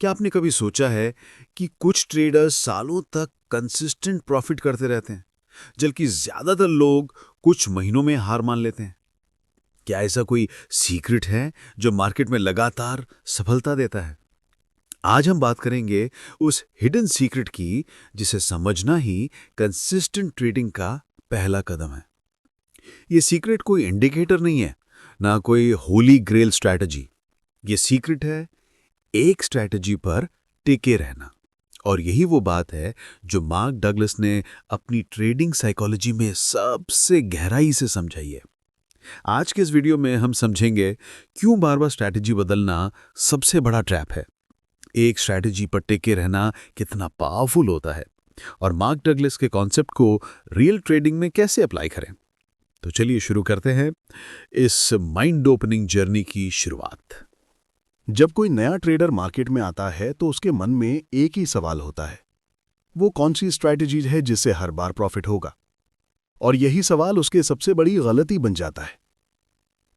क्या आपने कभी सोचा है कि कुछ ट्रेडर्स सालों तक कंसिस्टेंट प्रॉफिट करते रहते हैं, जबकि ज्यादातर लोग कुछ महीनों में हार मान लेते हैं? क्या ऐसा कोई सीक्रेट है जो मार्केट में लगातार सफलता देता है? आज हम बात करेंगे उस हिडन सीक्रेट की, जिसे समझना ही कंसिस्टेंट ट्रेडिंग का पहला कदम है। ये सीक्रेट कोई इंडिकेटर नहीं है, ना कोई होली ग्रेल स्ट्रैटेजी। ये सीक्रेट है एक स्ट्रैटेजी पर टिके रहना। और यही वो बात है जो मार्क डगलस ने अपनी ट्रेडिंग साइकोलॉजी में सबसे गहराई से समझाई है। आज के इस वीडियो में हम समझेंगे क्यों बार बार स्ट्रैटेजी बदलना सबसे बड़ा ट्रैप है, एक स्ट्रैटेजी पर टिके रहना कितना पावरफुल होता है, और मार्क डगलस के कॉन्सेप्ट को रियल ट्रेडिंग में कैसे अप्लाई करें। तो चलिए शुरू करते हैं इस माइंड ओपनिंग जर्नी की शुरुआत। जब कोई नया ट्रेडर मार्केट में आता है तो उसके मन में एक ही सवाल होता है, वो कौन सी स्ट्रैटेजी है जिससे हर बार प्रॉफिट होगा। और यही सवाल उसके सबसे बड़ी गलती बन जाता है।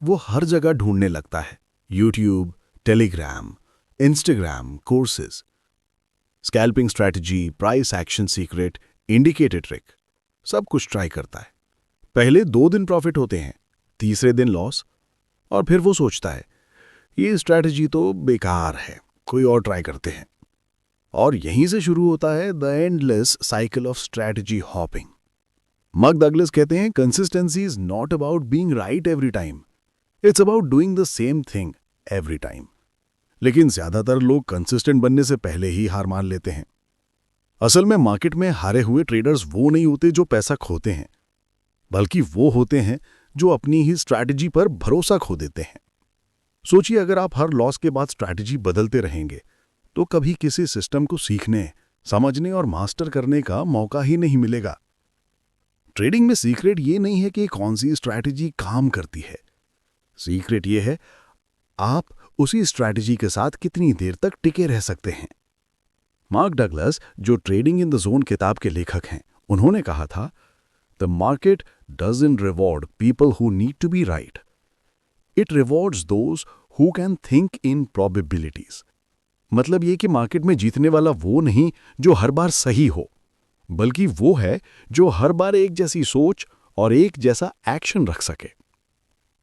वो हर जगह ढूंढने लगता है, YouTube, Telegram, Instagram, courses, scalping strategy, price action secret, indicator trick, सब कुछ ट्राई करता है। पहले 2 दिन प्रॉफिट होते हैं, तीसरे दिन लॉस, और फिर वो सोचता है ये स्ट्रैटेजी तो बेकार है, कोई और ट्राई करते हैं। और यहीं से शुरू होता है the endless cycle of strategy hopping. Mark Douglas कहते हैं, consistency is not about being right every time, it's about doing the same thing every time. लेकिन ज्यादातर लोग कंसिस्टेंट बनने से पहले ही हार मान लेते हैं। असल में मार्केट में हारे हुए ट्रेडर्स वो नहीं होते जो पैसा खोते हैं, बल्कि वो होते हैं जो अपनी ही स्ट्रैटेजी पर भरोसा खो देते हैं। सोचिए, अगर आप हर लॉस के बाद स्ट्रैटेजी बदलते रहेंगे तो कभी किसी सिस्टम को सीखने, समझने और मास्टर करने का मौका ही नहीं मिलेगा। ट्रेडिंग में सीक्रेट ये नहीं है कि कौन सी स्ट्रैटेजी काम करती है। सीक्रेट ये है आप उसी स्ट्रैटेजी के साथ कितनी देर तक टिके रह सकते हैं। मार्क डगलस, जो ट्रेडिंग इन द जोन किताब के लेखक हैं, उन्होंने कहा था, the market doesn't reward people who need to be right, it rewards those who can think in probabilities. मतलब ये कि मार्केट में जीतने वाला वो नहीं जो हर बार सही हो, बल्कि वो है जो हर बार एक जैसी सोच और एक जैसा एक्शन रख सके।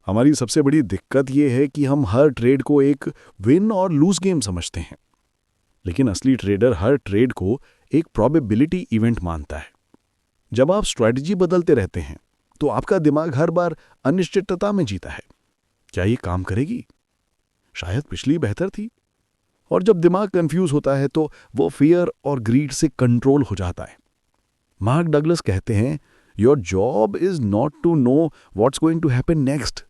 हमारी सबसे बड़ी दिक्कत ये है कि हम हर ट्रेड को एक विन और लूज गेम समझते हैं, लेकिन असली ट्रेडर हर ट्रेड को एक प्रोबेबिलिटी इवेंट मानता है। जब आप स्ट्रैटेजी बदलते रहते हैं तो आपका दिमाग हर बार अनिश्चितता में जीता है। क्या ये काम करेगी? शायद पिछली बेहतर थी। और जब दिमाग कंफ्यूज होता है तो वो फियर और ग्रीड से कंट्रोल हो जाता है। मार्क डगलस कहते हैं, your job is not to know what's going to happen next,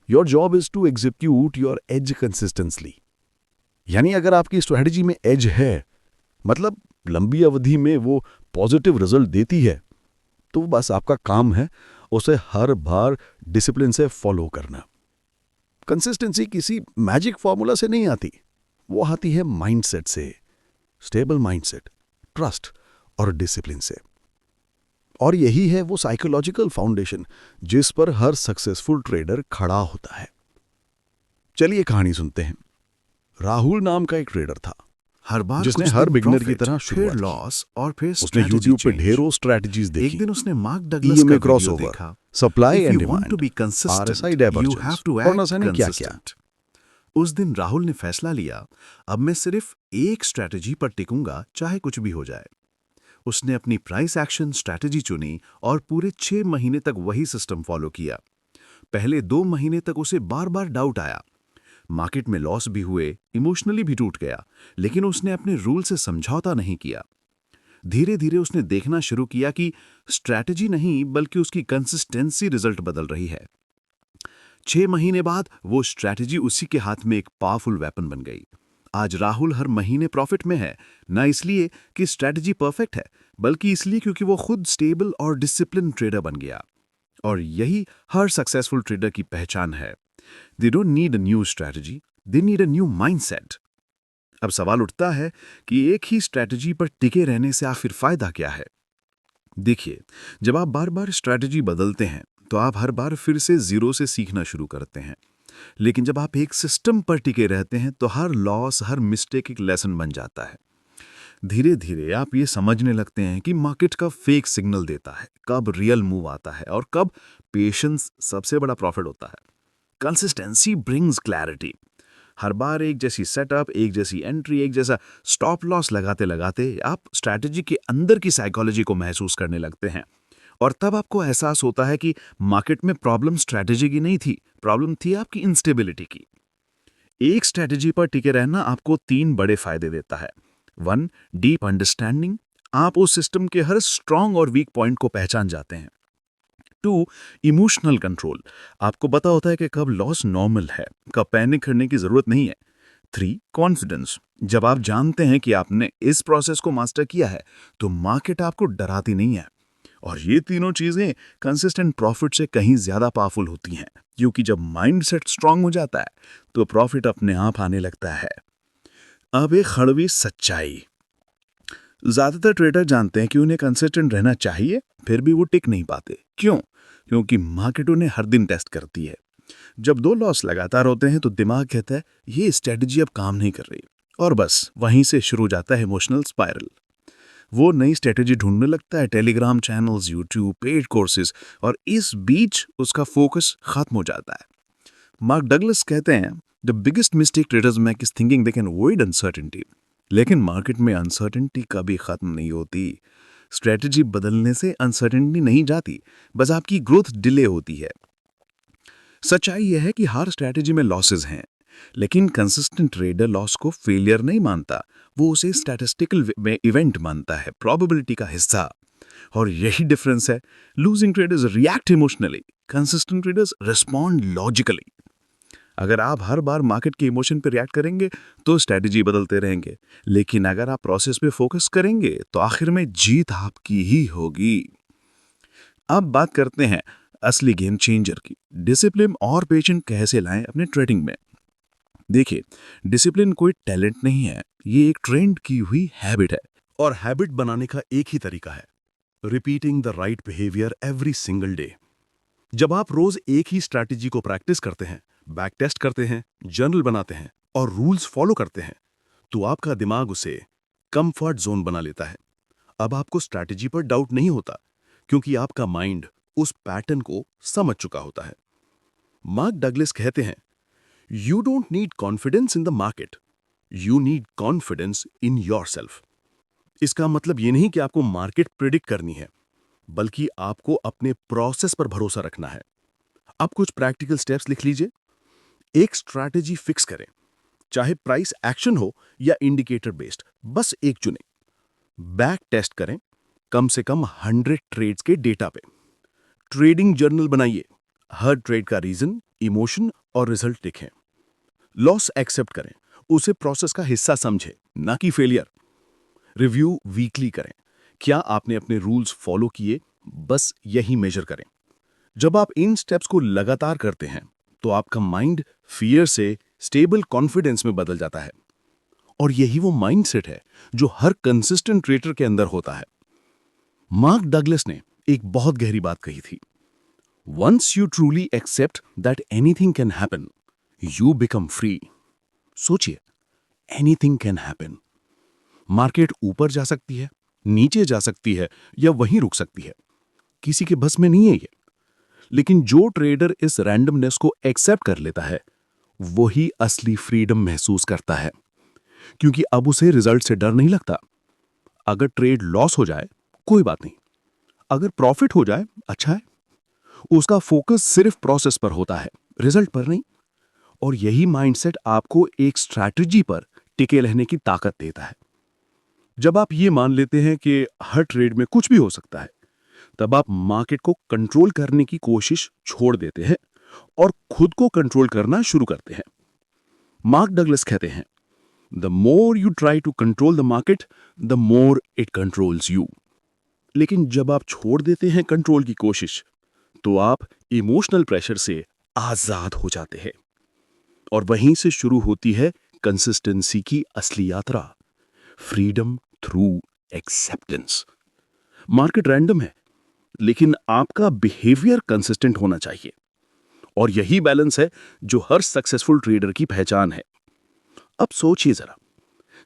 your job is to execute your edge consistently. यानी अगर आपकी स्ट्रैटेजी में एज है, मतलब लंबी अवधि में वो पॉजिटिव रिजल्ट देती है, तो बस आपका काम है उसे हर बार डिसिप्लिन से फॉलो करना। कंसिस्टेंसी किसी मैजिक फॉर्मूला से नहीं आती, वो आती है माइंडसेट से, स्टेबल माइंडसेट, ट्रस्ट और डिसिप्लिन से। और यही है वो साइकोलॉजिकल फाउंडेशन जिस पर हर सक्सेसफुल ट्रेडर खड़ा होता है। चलिए कहानी सुनते हैं। राहुल नाम का एक ट्रेडर था, हर बार जिसने कुछ हर दिन बिगनर की profit, तरह फिर शुरुआत की। लॉस और फिर उसने strategy यूट्यूब पे change। ढेरों स्ट्रैटेजीज देखी। एक दिन उसने मार्क डगलस EMA का वीडियो क्रॉसओवर, देखा। Supply If and you want to demand, be consistent, RSI you divergence have to और न act जाने क्या-क्या। consistent। उस दिन राहुल ने फैसला लिया, अब मैं सिर्फ एक स्ट्रैटेजी पर टिकूंगा, चाहे कुछ भी हो जाए। उसने अपनी प्राइस एक्शन स्ट्रैटेजी चुनी और पूरे 6 महीने तक वही सिस्टम फॉलो किया। पहले 2 महीने तक उसे बार बार डाउट आया, मार्केट में लॉस भी हुए, इमोशनली भी टूट गया, लेकिन उसने अपने रूल से समझौता नहीं किया। धीरे धीरे उसने देखना शुरू किया कि स्ट्रैटेजी नहीं बल्कि उसकी कंसिस्टेंसी रिजल्ट बदल रही है। 6 महीने बाद वो स्ट्रैटेजी उसी के हाथ में एक पावरफुल वेपन बन गई। आज राहुल हर महीने प्रॉफिट में है, ना इसलिए कि स्ट्रैटेजी परफेक्ट है, बल्कि इसलिए क्योंकि वो खुद स्टेबल और डिसिप्लिन ट्रेडर बन गया। और यही हर सक्सेसफुल ट्रेडर की पहचान है। They don't need a new strategy, they need a new mindset। अब सवाल उठता है कि एक ही स्ट्रैटेजी पर टिके रहने से आखिर फायदा क्या है? देखिए, जब आप बार बार स्ट्रैटेजी बदलते हैं तो आप हर बार फिर से जीरो से सीखना शुरू करते हैं। लेकिन जब आप एक सिस्टम पर टिके रहते हैं तो हर लॉस, हर मिस्टेक एक लेसन बन जाता है। धीरे धीरे आप ये समझने लगते हैं कि मार्केट का फेक सिग्नल देता है, कब रियल मूव आता है और कब पेशेंस सबसे बड़ा प्रॉफिट होता है। Consistency brings clarity. हर बार एक जैसी सेटअप, एक जैसी एंट्री, एक जैसा स्टॉप लॉस लगाते लगाते आप स्ट्रैटेजी के अंदर की साइकोलॉजी को महसूस करने लगते हैं। और तब आपको एहसास होता है कि मार्केट में प्रॉब्लम स्ट्रैटेजी की नहीं थी, प्रॉब्लम थी आपकी इंस्टेबिलिटी की। एक स्ट्रैटेजी पर टिके रहना आपको 3 बड़े फायदे देता है। 1, डीप अंडरस्टैंडिंग। आप उस सिस्टम के हर स्ट्रांग और वीक पॉइंट को पहचान जाते हैं। 2, इमोशनल कंट्रोल। आपको पता होता है कि कब लॉस नॉर्मल है, कब पैनिक करने की जरूरत नहीं है। 3, कॉन्फिडेंस। जब आप जानते हैं कि आपने इस प्रोसेस को मास्टर किया है तो मार्केट आपको डराती नहीं है। और ये तीनों चीजें कंसिस्टेंट प्रॉफिट से कहीं ज्यादा पावरफुल होती हैं, क्योंकि जब माइंडसेट स्ट्रांग हो जाता है तो प्रॉफिट अपने आप आने लगता है। अब एक कड़वी सच्चाई। ज्यादातर ट्रेडर जानते हैं कि उन्हें कंसिस्टेंट रहना चाहिए, फिर भी वो टिक नहीं पाते। क्यों? क्योंकि मार्केट उन्हें हर दिन टेस्ट करती है। जब 2 लॉस लगातार होते हैं तो दिमाग कहता है ये स्ट्रेटजी अब काम नहीं कर रही, और बस वहीं से शुरू हो जाता है इमोशनल स्पाइरल। वो नई स्ट्रेटजी ढूंढने लगता है, Telegram channels, YouTube, paid courses, और इस बीच उसका फोकस खत्म हो जाता है। मार्क डगलस कहते हैं the biggest mistake traders make is thinking they can avoid uncertainty. लेकिन मार्केट में अनसर्टेनिटी कभी खत्म नहीं होती। स्ट्रेटजी बदलने से अनसर्टेनिटी नहीं जाती, बस आपकी ग्रोथ डिले होती है। सच्चाई यह है कि हर स्ट्रेटजी में लॉसेस हैं, लेकिन कंसिस्टेंट ट्रेडर लॉस को फेलियर नहीं मानता, वो उसे स्टैटिस्टिकल इवेंट मानता है, प्रोबेबिलिटी का हिस्सा। और यही डिफरेंस है। Losing traders react emotionally, consistent traders respond logically. अगर आप हर बार मार्केट के इमोशन पर रिएक्ट करेंगे तो स्ट्रेटजी बदलते रहेंगे, लेकिन अगर आप प्रोसेस पे फोकस करेंगे तो आखिर में जीत आपकी ही होगी। अब बात करते हैं असली गेम चेंजर की, डिसिप्लिन और पेशेंस कैसे लाएं अपने ट्रेडिंग में। देखिए, डिसिप्लिन कोई टैलेंट नहीं है, ये एक ट्रेंड की हुई हैबिट है। और हैबिट बनाने का एक ही तरीका है, repeating the right behaviour every single day. जब आप रोज एक ही स्ट्रैटेजी को प्रैक्टिस करते हैं, बैक टेस्ट करते हैं, जर्नल बनाते हैं और रूल्स फॉलो करते हैं, तो आपका दिमाग उसे कंफर्ट जोन बना लेता है। अब आपको स्ट्रैटेजी पर डाउट नहीं होता, क्योंकि आपका माइंड उस पैटर्न को समझ चुका होता है। मार्क डगलस कहते हैं, you don't need confidence in the market, you need confidence in yourself. इसका मतलब ये नहीं कि आपको मार्केट प्रिडिक्ट करनी है, बल्कि आपको अपने प्रोसेस पर भरोसा रखना है। अब कुछ प्रैक्टिकल स्टेप्स लिख लीजिए। एक स्ट्रैटेजी फिक्स करें, चाहे प्राइस एक्शन हो या इंडिकेटर बेस्ड, बस एक चुनें। बैक टेस्ट करें, कम से कम 100 ट्रेड्स के डेटा पे। ट्रेडिंग जर्नल बनाइए, हर ट्रेड का रीजन, इमोशन और रिजल्ट लिखें। लॉस एक्सेप्ट करें, उसे प्रोसेस का हिस्सा समझें, ना कि फेलियर। रिव्यू वीकली करें, क्या आपने अपने रूल्स फॉलो किए, बस यही मेजर करें। जब आप इन स्टेप्स को लगातार करते हैं तो आपका माइंड फियर से स्टेबल कॉन्फिडेंस में बदल जाता है। और यही वो माइंडसेट है जो हर कंसिस्टेंट ट्रेडर के अंदर होता है। मार्क डगलस ने एक बहुत गहरी बात कही थी, once you truly accept that anything can happen, you become free. सोचिए, एनीथिंग कैन हैपन। मार्केट ऊपर जा सकती है, नीचे जा सकती है या वहीं रुक सकती है, किसी के बस में नहीं है ये। लेकिन जो ट्रेडर इस रैंडमनेस को एक्सेप्ट कर लेता है, वही असली फ्रीडम महसूस करता है, क्योंकि अब उसे रिजल्ट से डर नहीं लगता। अगर ट्रेड लॉस हो जाए कोई बात नहीं, अगर प्रॉफिट हो जाए अच्छा है। उसका फोकस सिर्फ प्रोसेस पर होता है, रिजल्ट पर नहीं। और यही माइंडसेट आपको एक स्ट्रैटेजी पर टिके रहने की ताकत देता है। जब आप ये मान लेते हैं कि हर ट्रेड में कुछ भी हो सकता है, तब आप मार्केट को कंट्रोल करने की कोशिश छोड़ देते हैं और खुद को कंट्रोल करना शुरू करते हैं। मार्क डगलस कहते हैं, the more you try to control the market, the more it controls you. लेकिन जब आप छोड़ देते हैं कंट्रोल की कोशिश, तो आप इमोशनल प्रेशर से आजाद हो जाते हैं। और वहीं से शुरू होती है कंसिस्टेंसी की असली यात्रा, freedom through acceptance. Market random है, लेकिन आपका बिहेवियर कंसिस्टेंट होना चाहिए। और यही बैलेंस है जो हर सक्सेसफुल ट्रेडर की पहचान है। अब सोचिए जरा,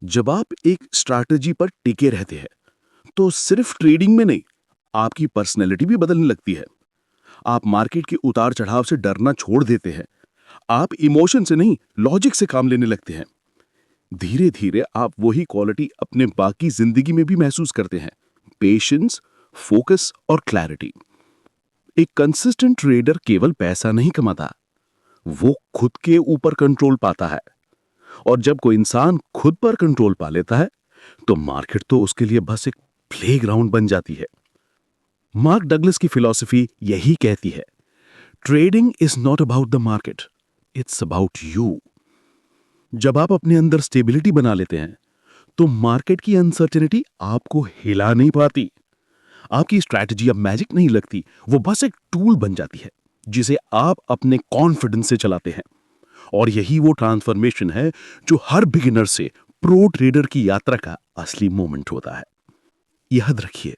जब आप एक स्ट्रैटेजी पर टिके रहते हैं तो सिर्फ ट्रेडिंग में नहीं, आपकी पर्सनैलिटी भी बदलने लगती है। आप मार्केट के उतार चढ़ाव से डरना छोड़ देते हैं। आप इमोशन से नहीं, लॉजिक से काम लेने लगते हैं। धीरे धीरे आप वही क्वालिटी अपने बाकी जिंदगी में भी महसूस करते हैं, पेशेंस, फोकस और क्लैरिटी। एक कंसिस्टेंट ट्रेडर केवल पैसा नहीं कमाता, वो खुद के ऊपर कंट्रोल पाता है। और जब कोई इंसान खुद पर कंट्रोल पा लेता है तो मार्केट तो उसके लिए बस एक प्लेग्राउंड बन जाती है। मार्क डगलस की फिलॉसफी यही कहती है, trading is not about the market, it's about you. जब आप अपने अंदर स्टेबिलिटी बना लेते हैं तो मार्केट की अनसर्टेनिटी आपको हिला नहीं पाती। आपकी स्ट्रैटेजी अब मैजिक नहीं लगती, वो बस एक टूल बन जाती है जिसे आप अपने कॉन्फिडेंस से चलाते हैं। और यही वो ट्रांसफॉर्मेशन है जो हर बिगिनर से प्रो ट्रेडर की यात्रा का असली मोमेंट होता है। याद रखिए,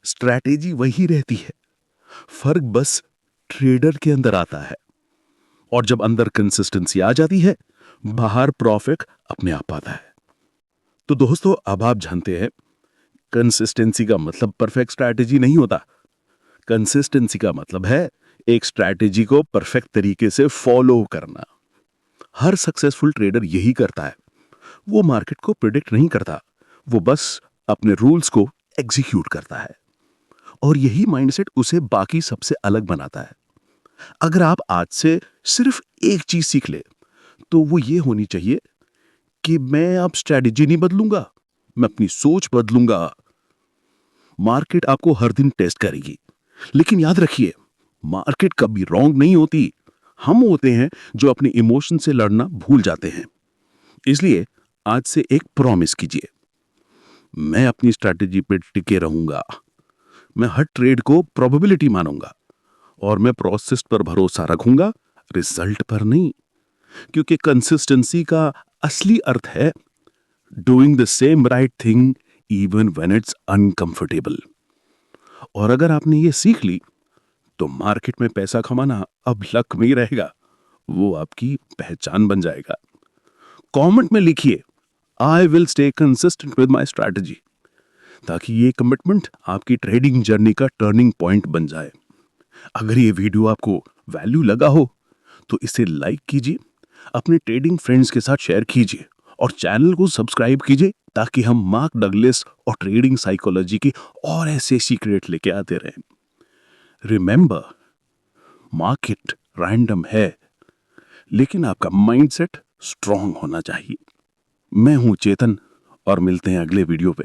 स्ट्रैटेजी वही रहती है, फर्क बस ट्रेडर के अंदर आता है। और जब अंदर कंसिस्टेंसी आ जाती है, बाहर प्रॉफिट अपने आप आता है। तो दोस्तों, अब आप जानते हैं, कंसिस्टेंसी का मतलब परफेक्ट स्ट्रैटेजी नहीं होता। कंसिस्टेंसी का मतलब है एक स्ट्रैटेजी को परफेक्ट तरीके से फॉलो करना। हर सक्सेसफुल ट्रेडर यही करता है। वो मार्केट को प्रिडिक्ट नहीं करता, वो बस अपने रूल्स को एग्जीक्यूट करता है। और यही माइंडसेट उसे बाकी सबसे अलग बनाता है। अगर आप आज से सिर्फ एक चीज सीख ले तो वो ये होनी चाहिए कि मैं अब स्ट्रैटेजी नहीं बदलूंगा, मैं अपनी सोच बदलूंगा। मार्केट आपको हर दिन टेस्ट करेगी, लेकिन याद रखिए, मार्केट कभी रॉन्ग नहीं होती। हम होते हैं जो अपने इमोशन से लड़ना भूल जाते हैं। इसलिए आज से एक प्रॉमिस कीजिए, मैं अपनी स्ट्रैटेजी पे टिके रहूंगा। मैं हर ट्रेड को प्रोबेबिलिटी मानूंगा और मैं प्रोसेस पर भरोसा रखूंगा, रिजल्ट पर नहीं। क्योंकि कंसिस्टेंसी का असली अर्थ है doing the same right thing even when it's uncomfortable. और अगर आपने ये सीख ली तो मार्केट में पैसा कमाना अब लक में ही रहेगा, वो आपकी पहचान बन जाएगा। कमेंट में लिखिए, I will stay consistent with my strategy, ताकि ये कमिटमेंट आपकी ट्रेडिंग जर्नी का टर्निंग पॉइंट बन जाए। अगर ये वीडियो आपको वैल्यू लगा हो तो इसे लाइक कीजिए, अपने ट्रेडिंग फ्रेंड्स के साथ शेयर कीजिए और चैनल को सब्सक्राइब कीजिए, ताकि हम मार्क डगलस और ट्रेडिंग साइकोलॉजी के और ऐसे सीक्रेट लेके आते रहें। रिमेंबर, मार्केट रैंडम है, लेकिन आपका माइंडसेट स्ट्रांग होना चाहिए। मैं हूं चेतन और मिलते हैं अगले वीडियो पे,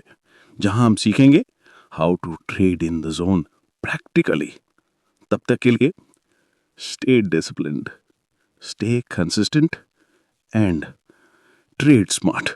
जहां हम सीखेंगे how to trade in the zone practically. तब तक के लिए stay disciplined, stay consistent and trade smart.